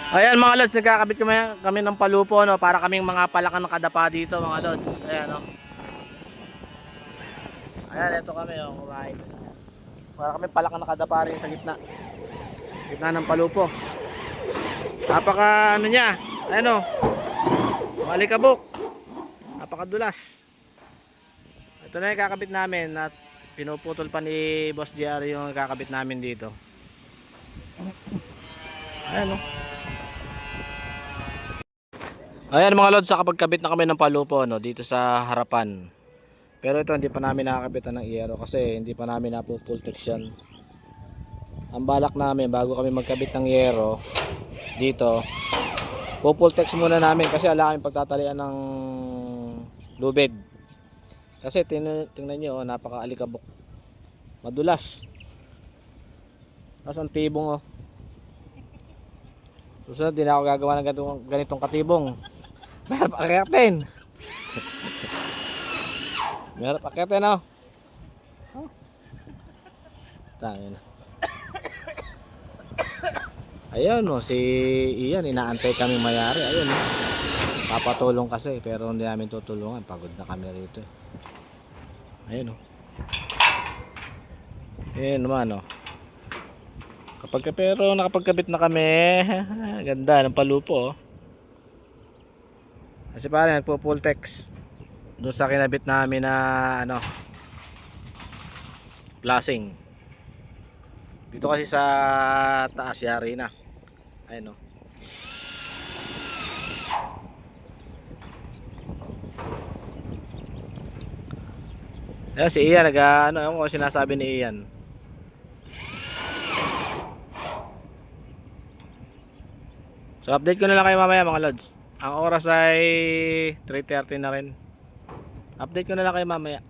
Ayan mga lods, nagkakabit kami ng palupo, no, para kaming mga palakang nakadapa dito mga lods. Ayan, no. Ayan, ito kami, oh, kumain. Para kami palakang nakadapa rin sa gitna. Gitna ng palupo. Napaka ano niya, ayan, oh, malikabok. Napakadulas. Ito na yung kakabit namin at pinuputol pa ni Boss JR yung kakabit namin dito. Ayan, oh. Ayan mga lods, nakapagkabit na kami ng palupo, no, dito sa harapan. Pero ito hindi pa namin nakakabitan ng iyero kasi hindi pa namin napo-full-text yan. Ang balak namin bago kami magkabit ng iyero dito, po-full-text muna namin kasi ala kaming pagtatalian ng lubid. Kasi tingnan nyo, oh, napaka-alikabok. Madulas. Tapos ang tibong, oh. Susunod din ako gagawa ng ganitong katibong. Meron pa akitin. Meron pa akitin, oh. Oh. Tangin. Ayun, oh, si Ian, inaantay kami mayari. Ayun, oh. Papatulong kasi pero hindi namin tutulungan. Pagod na kami rito. Ayun, oh. Ayun naman, oh. Pero nakapagkabit na kami. Ganda ng palupo, oh. Kasi parang nagpo-full text doon sa kinabit namin na ano, flashing. Dito kasi sa taas yari na. Ayun, oh. Ayun si Ian ano, yung sinasabi ni Ian. So update ko na lang kayo mamaya mga lods. Ang oras ay 3:30 na rin. Update ko na lang kayo mamaya.